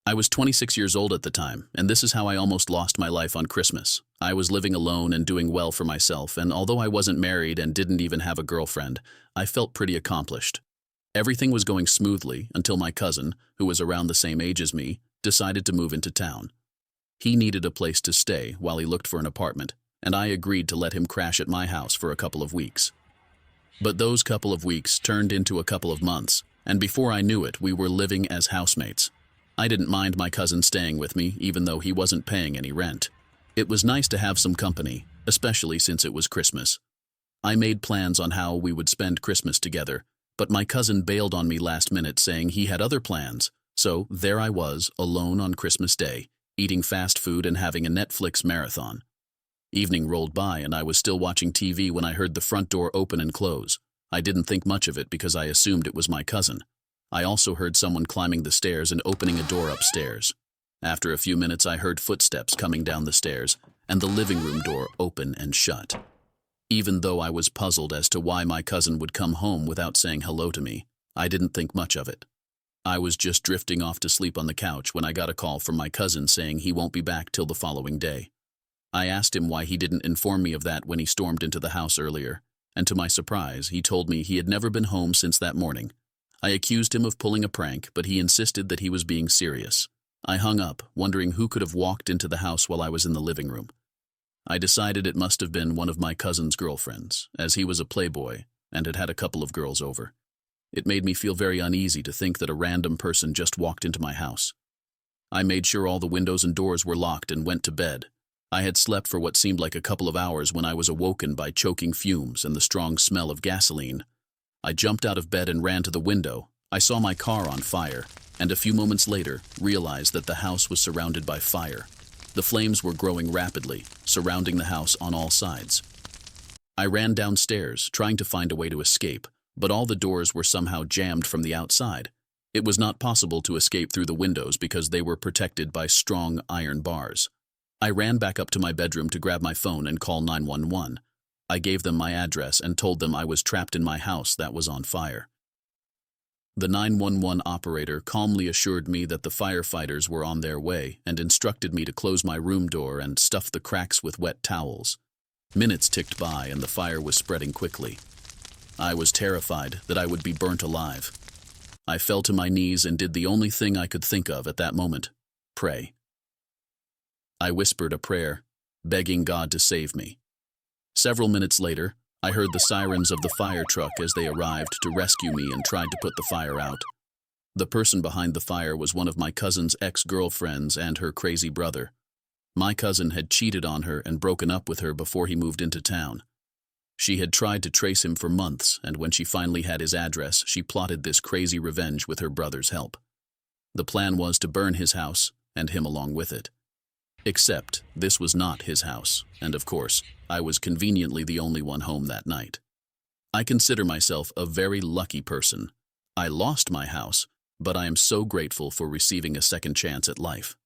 I was 26 years old at the time, and this is how I almost lost my life on Christmas. I was living alone and doing well for myself, and although I wasn't married and didn't even have a girlfriend, I felt pretty accomplished. Everything was going smoothly until my cousin, who was around the same age as me, decided to move into town. He needed a place to stay while he looked for an apartment, and I agreed to let him crash at my house for a couple of weeks. But those couple of weeks turned into a couple of months, and before I knew it, we were living as housemates. I didn't mind my cousin staying with me, even though he wasn't paying any rent. It was nice to have some company, especially since it was Christmas. I made plans on how we would spend Christmas together, but my cousin bailed on me last minute saying he had other plans, so there I was, alone on Christmas Day, eating fast food and having a Netflix marathon. Evening rolled by and I was still watching TV when I heard the front door open and close. I didn't think much of it because I assumed it was my cousin. I also heard someone climbing the stairs and opening a door upstairs. After a few minutes, I heard footsteps coming down the stairs and the living room door open and shut. Even though I was puzzled as to why my cousin would come home without saying hello to me, I didn't think much of it. I was just drifting off to sleep on the couch when I got a call from my cousin saying he won't be back till the following day. I asked him why he didn't inform me of that when he stormed into the house earlier, and to my surprise, he told me he had never been home since that morning. I accused him of pulling a prank, but he insisted that he was being serious. I hung up, wondering who could have walked into the house while I was in the living room. I decided it must have been one of my cousin's girlfriends, as he was a playboy and had had a couple of girls over. It made me feel very uneasy to think that a random person just walked into my house. I made sure all the windows and doors were locked and went to bed. I had slept for what seemed like a couple of hours when I was awoken by choking fumes and the strong smell of gasoline. I jumped out of bed and ran to the window. I saw my car on fire, and a few moments later realized that the house was surrounded by fire. The flames were growing rapidly, surrounding the house on all sides. I ran downstairs, trying to find a way to escape, but all the doors were somehow jammed from the outside. It was not possible to escape through the windows because they were protected by strong iron bars. I ran back up to my bedroom to grab my phone and call 911. I gave them my address and told them I was trapped in my house that was on fire. The 911 operator calmly assured me that the firefighters were on their way and instructed me to close my room door and stuff the cracks with wet towels. Minutes ticked by and the fire was spreading quickly. I was terrified that I would be burnt alive. I fell to my knees and did the only thing I could think of at that moment: pray. I whispered a prayer, begging God to save me. Several minutes later, I heard the sirens of the fire truck as they arrived to rescue me and tried to put the fire out. The person behind the fire was one of my cousin's ex-girlfriends and her crazy brother. My cousin had cheated on her and broken up with her before he moved into town. She had tried to trace him for months, and when she finally had his address, she plotted this crazy revenge with her brother's help. The plan was to burn his house, and him along with it. Except this was not his house, and of course, I was conveniently the only one home that night. I consider myself a very lucky person. I lost my house, but I am so grateful for receiving a second chance at life.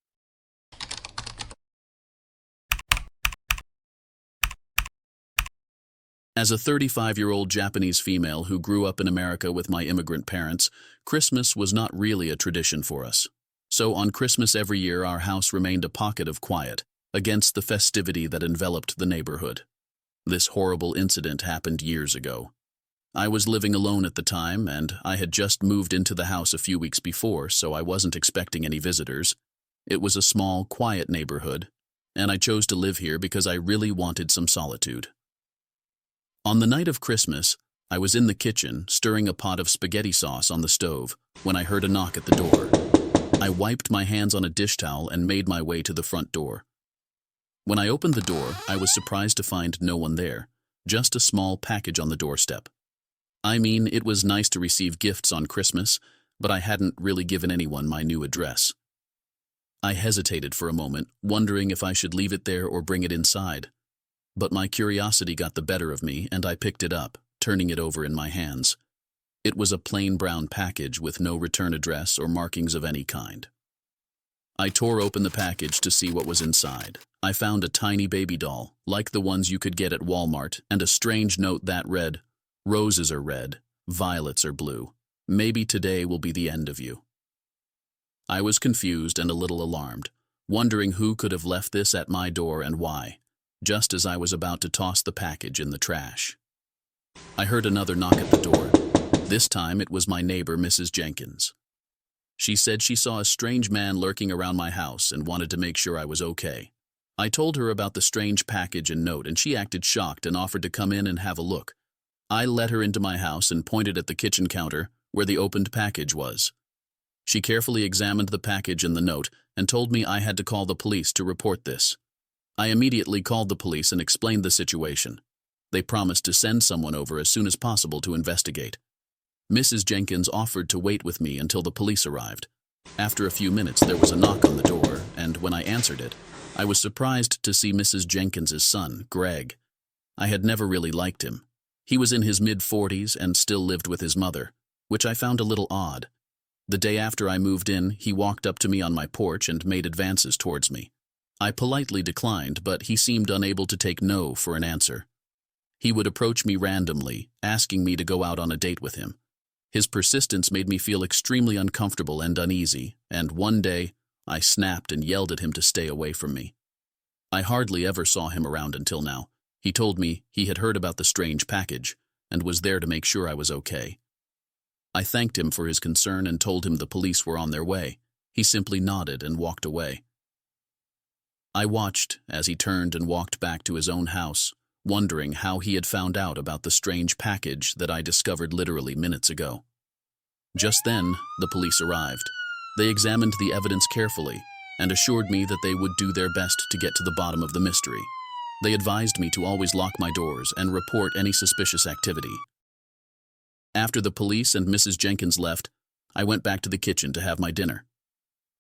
As a 35-year-old Japanese female who grew up in America with my immigrant parents, Christmas was not really a tradition for us. So on Christmas every year, our house remained a pocket of quiet against the festivity that enveloped the neighborhood. This horrible incident happened years ago. I was living alone at the time, and I had just moved into the house a few weeks before, so I wasn't expecting any visitors. It was a small, quiet neighborhood, and I chose to live here because I really wanted some solitude. On the night of Christmas, I was in the kitchen, stirring a pot of spaghetti sauce on the stove, when I heard a knock at the door. I wiped my hands on a dish towel and made my way to the front door. When I opened the door, I was surprised to find no one there, just a small package on the doorstep. I mean, it was nice to receive gifts on Christmas, but I hadn't really given anyone my new address. I hesitated for a moment, wondering if I should leave it there or bring it inside. But my curiosity got the better of me, and I picked it up, turning it over in my hands. It was a plain brown package with no return address or markings of any kind. I tore open the package to see what was inside. I found a tiny baby doll, like the ones you could get at Walmart, and a strange note that read, "Roses are red, violets are blue. Maybe today will be the end of you." I was confused and a little alarmed, wondering who could have left this at my door and why, just as I was about to toss the package in the trash. I heard another knock at the door. This time it was my neighbor, Mrs. Jenkins. She said she saw a strange man lurking around my house and wanted to make sure I was okay. I told her about the strange package and note, and she acted shocked and offered to come in and have a look. I let her into my house and pointed at the kitchen counter where the opened package was. She carefully examined the package and the note and told me I had to call the police to report this. I immediately called the police and explained the situation. They promised to send someone over as soon as possible to investigate. Mrs. Jenkins offered to wait with me until the police arrived. After a few minutes, there was a knock on the door, and when I answered it, I was surprised to see Mrs. Jenkins's son, Greg. I had never really liked him. He was in his mid-40s and still lived with his mother, which I found a little odd. The day after I moved in, he walked up to me on my porch and made advances towards me. I politely declined, but he seemed unable to take no for an answer. He would approach me randomly, asking me to go out on a date with him. His persistence made me feel extremely uncomfortable and uneasy, and one day, I snapped and yelled at him to stay away from me. I hardly ever saw him around until now. He told me he had heard about the strange package and was there to make sure I was okay. I thanked him for his concern and told him the police were on their way. He simply nodded and walked away. I watched as he turned and walked back to his own house, wondering how he had found out about the strange package that I discovered literally minutes ago. Just then, the police arrived. They examined the evidence carefully and assured me that they would do their best to get to the bottom of the mystery. They advised me to always lock my doors and report any suspicious activity. After the police and Mrs. Jenkins left, I went back to the kitchen to have my dinner.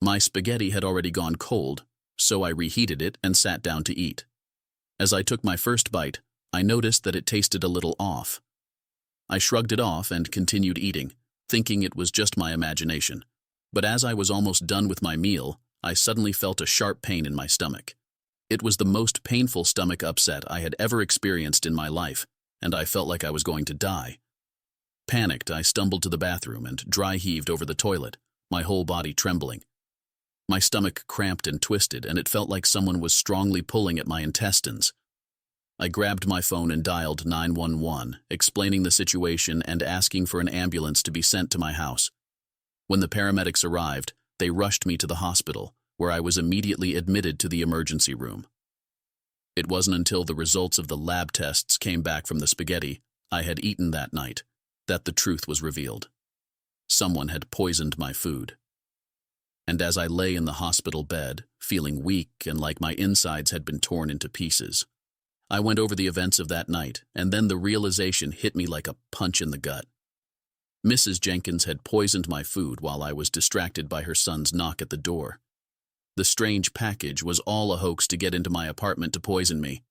My spaghetti had already gone cold, so I reheated it and sat down to eat. As I took my first bite, I noticed that it tasted a little off. I shrugged it off and continued eating, thinking it was just my imagination. But as I was almost done with my meal, I suddenly felt a sharp pain in my stomach. It was the most painful stomach upset I had ever experienced in my life, and I felt like I was going to die. Panicked, I stumbled to the bathroom and dry-heaved over the toilet, my whole body trembling. My stomach cramped and twisted, and it felt like someone was strongly pulling at my intestines. I grabbed my phone and dialed 911, explaining the situation and asking for an ambulance to be sent to my house. When the paramedics arrived, they rushed me to the hospital, where I was immediately admitted to the emergency room. It wasn't until the results of the lab tests came back from the spaghetti I had eaten that night that the truth was revealed. Someone had poisoned my food. And as I lay in the hospital bed, feeling weak and like my insides had been torn into pieces, I went over the events of that night, and then the realization hit me like a punch in the gut. Mrs. Jenkins had poisoned my food while I was distracted by her son's knock at the door. The strange package was all a hoax to get into my apartment to poison me.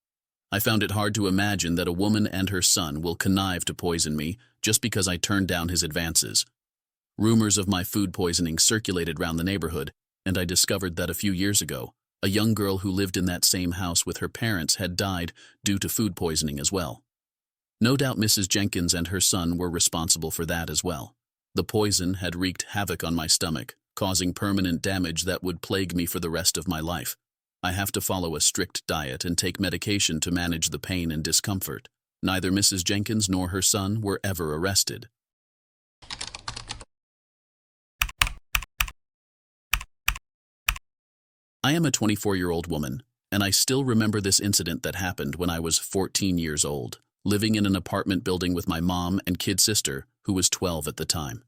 I found it hard to imagine that a woman and her son will connive to poison me just because I turned down his advances. Rumors of my food poisoning circulated round the neighborhood, and I discovered that a few years ago, a young girl who lived in that same house with her parents had died due to food poisoning as well. No doubt Mrs. Jenkins and her son were responsible for that as well. The poison had wreaked havoc on my stomach, causing permanent damage that would plague me for the rest of my life. I have to follow a strict diet and take medication to manage the pain and discomfort. Neither Mrs. Jenkins nor her son were ever arrested. I am a 24-year-old woman, and I still remember this incident that happened when I was 14 years old, living in an apartment building with my mom and kid sister, who was 12 at the time.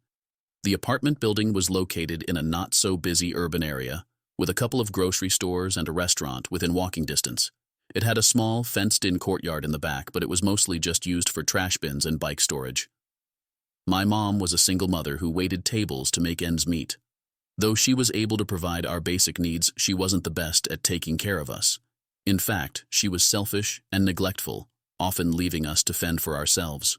The apartment building was located in a not-so-busy urban area, with a couple of grocery stores and a restaurant within walking distance. It had a small, fenced-in courtyard in the back, but it was mostly just used for trash bins and bike storage. My mom was a single mother who waited tables to make ends meet. Though she was able to provide our basic needs, she wasn't the best at taking care of us. In fact, she was selfish and neglectful, often leaving us to fend for ourselves.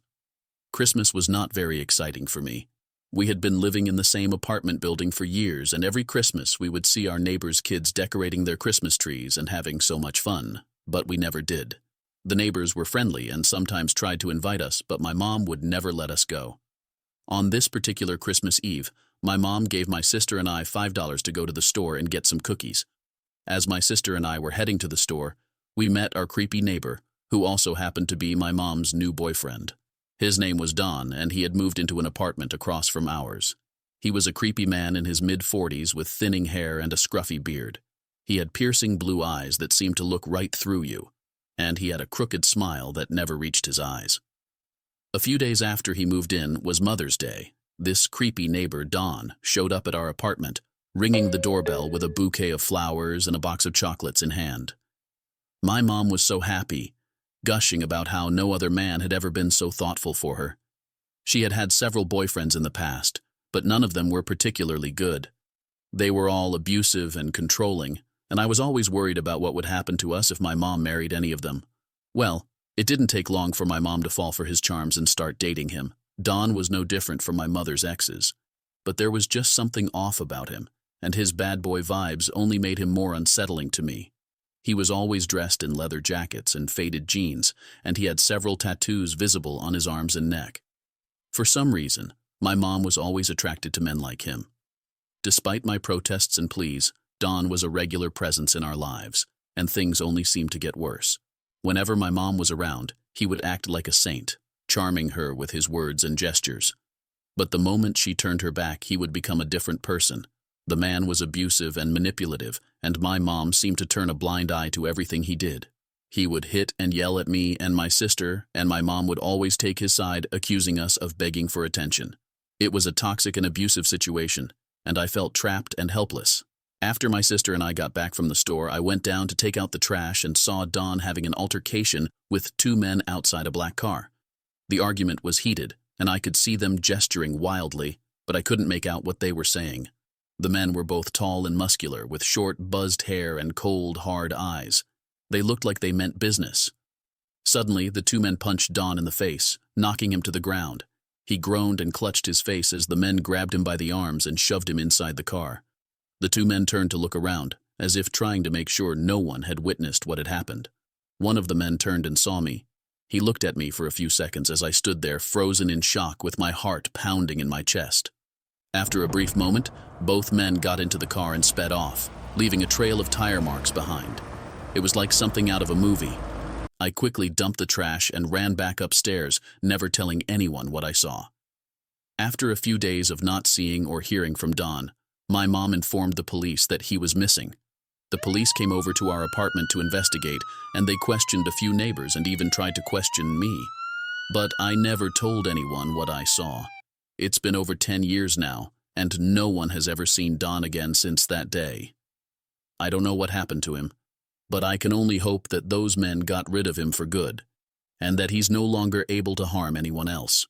Christmas was not very exciting for me. We had been living in the same apartment building for years, and every Christmas we would see our neighbors' kids decorating their Christmas trees and having so much fun, but we never did. The neighbors were friendly and sometimes tried to invite us, but my mom would never let us go. On this particular Christmas Eve, my mom gave my sister and I $5 to go to the store and get some cookies. As my sister and I were heading to the store, we met our creepy neighbor, who also happened to be my mom's new boyfriend. His name was Don, and he had moved into an apartment across from ours. He was a creepy man in his mid-40s with thinning hair and a scruffy beard. He had piercing blue eyes that seemed to look right through you, and he had a crooked smile that never reached his eyes. A few days after he moved in was Mother's Day. This creepy neighbor, Don, showed up at our apartment, ringing the doorbell with a bouquet of flowers and a box of chocolates in hand. My mom was so happy, gushing about how no other man had ever been so thoughtful for her. She had had several boyfriends in the past, but none of them were particularly good. They were all abusive and controlling, and I was always worried about what would happen to us if my mom married any of them. Well, it didn't take long for my mom to fall for his charms and start dating him. Don was no different from my mother's exes, but there was just something off about him, and his bad boy vibes only made him more unsettling to me. He was always dressed in leather jackets and faded jeans, and he had several tattoos visible on his arms and neck. For some reason, my mom was always attracted to men like him. Despite my protests and pleas, Don was a regular presence in our lives, and things only seemed to get worse. Whenever my mom was around, he would act like a saint, charming her with his words and gestures. But the moment she turned her back, he would become a different person. The man was abusive and manipulative, and my mom seemed to turn a blind eye to everything he did. He would hit and yell at me and my sister, and my mom would always take his side, accusing us of begging for attention. It was a toxic and abusive situation, and I felt trapped and helpless. After my sister and I got back from the store, I went down to take out the trash and saw Don having an altercation with two men outside a black car. The argument was heated, and I could see them gesturing wildly, but I couldn't make out what they were saying. The men were both tall and muscular, with short, buzzed hair and cold, hard eyes. They looked like they meant business. Suddenly, the two men punched Don in the face, knocking him to the ground. He groaned and clutched his face as the men grabbed him by the arms and shoved him inside the car. The two men turned to look around, as if trying to make sure no one had witnessed what had happened. One of the men turned and saw me. He looked at me for a few seconds as I stood there, frozen in shock with my heart pounding in my chest. After a brief moment, both men got into the car and sped off, leaving a trail of tire marks behind. It was like something out of a movie. I quickly dumped the trash and ran back upstairs, never telling anyone what I saw. After a few days of not seeing or hearing from Don, my mom informed the police that he was missing. The police came over to our apartment to investigate, and they questioned a few neighbors and even tried to question me. But I never told anyone what I saw. It's been over 10 years now, and no one has ever seen Don again since that day. I don't know what happened to him, but I can only hope that those men got rid of him for good, and that he's no longer able to harm anyone else.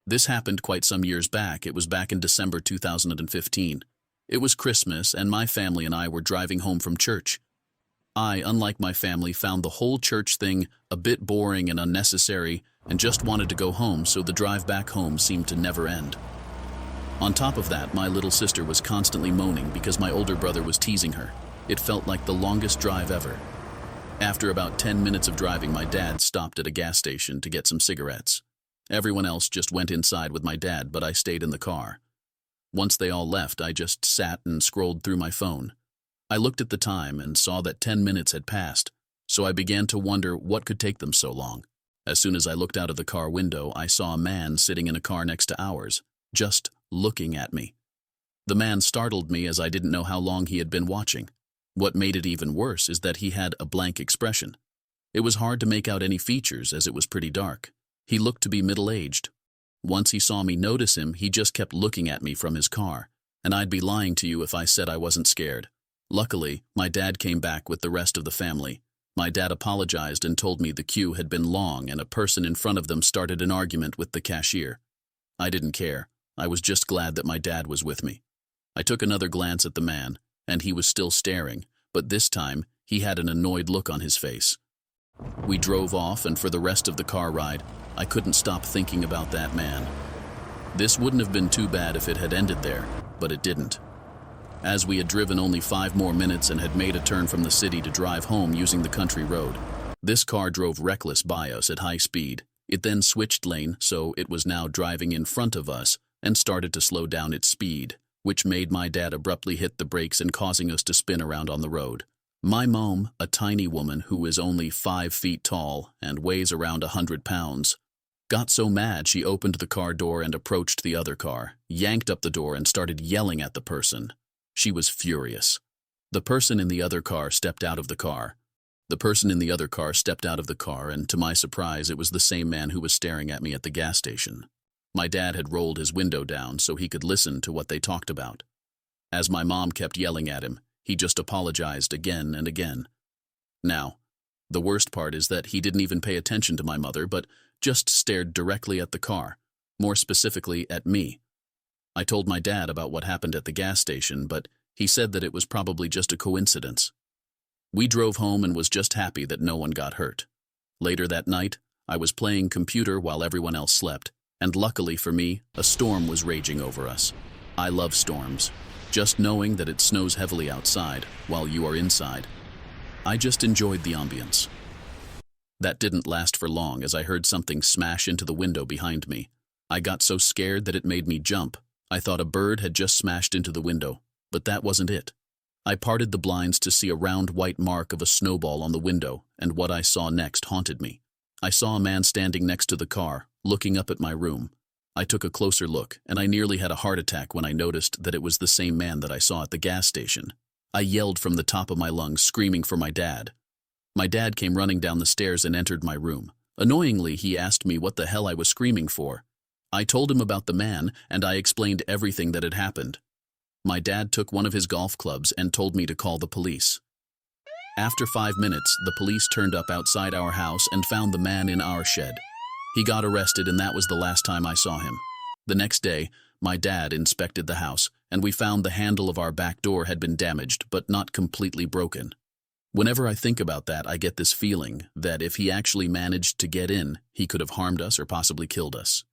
This happened quite some years back. It was back in December 2015. It was Christmas, and my family and I were driving home from church. I, unlike my family, found the whole church thing a bit boring and unnecessary and just wanted to go home, so the drive back home seemed to never end. On top of that, my little sister was constantly moaning because my older brother was teasing her. It felt like the longest drive ever. After about 10 minutes of driving, my dad stopped at a gas station to get some cigarettes. Everyone else just went inside with my dad, but I stayed in the car. Once they all left, I just sat and scrolled through my phone. I looked at the time and saw that 10 minutes had passed, so I began to wonder what could take them so long. As soon as I looked out of the car window, I saw a man sitting in a car next to ours, just looking at me. The man startled me as I didn't know how long he had been watching. What made it even worse is that he had a blank expression. It was hard to make out any features as it was pretty dark. He looked to be middle-aged. Once he saw me notice him, he just kept looking at me from his car, and I'd be lying to you if I said I wasn't scared. Luckily, my dad came back with the rest of the family. My dad apologized and told me the queue had been long and a person in front of them started an argument with the cashier. I didn't care. I was just glad that my dad was with me. I took another glance at the man, and he was still staring, but this time he had an annoyed look on his face. We drove off, and for the rest of the car ride, I couldn't stop thinking about that man. This wouldn't have been too bad if it had ended there, but it didn't. As we had driven only 5 more minutes and had made a turn from the city to drive home using the country road, This car drove reckless by us at high speed. It then switched lane, so it was now driving in front of us and started to slow down its speed, which made my dad abruptly hit the brakes and causing us to spin around on the road. My mom, a tiny woman who is only 5 feet tall and weighs around 100 pounds, got so mad she opened the car door and approached the other car, yanked up the door and started yelling at the person. She was furious. The person in the other car stepped out of the car. And to my surprise, it was the same man who was staring at me at the gas station. My dad had rolled his window down so he could listen to what they talked about. As my mom kept yelling at him, he just apologized again and again. Now, the worst part is that he didn't even pay attention to my mother, but just stared directly at the car, more specifically at me. I told my dad about what happened at the gas station, but he said that it was probably just a coincidence. We drove home and was just happy that no one got hurt. Later that night, I was playing computer while everyone else slept, and luckily for me, a storm was raging over us. I love storms. Just knowing that it snows heavily outside while you are inside, I just enjoyed the ambience. That didn't last for long as I heard something smash into the window behind me. I got so scared that it made me jump. I thought a bird had just smashed into the window, but that wasn't it. I parted the blinds to see a round white mark of a snowball on the window, and what I saw next haunted me. I saw a man standing next to the car, looking up at my room. I took a closer look, and I nearly had a heart attack when I noticed that it was the same man that I saw at the gas station. I yelled from the top of my lungs, screaming for my dad. My dad came running down the stairs and entered my room. Annoyingly, he asked me what the hell I was screaming for. I told him about the man, and I explained everything that had happened. My dad took one of his golf clubs and told me to call the police. After 5 minutes, the police turned up outside our house and found the man in our shed. He got arrested, and that was the last time I saw him. The next day, my dad inspected the house, and we found the handle of our back door had been damaged, but not completely broken. Whenever I think about that, I get this feeling that if he actually managed to get in, he could have harmed us or possibly killed us.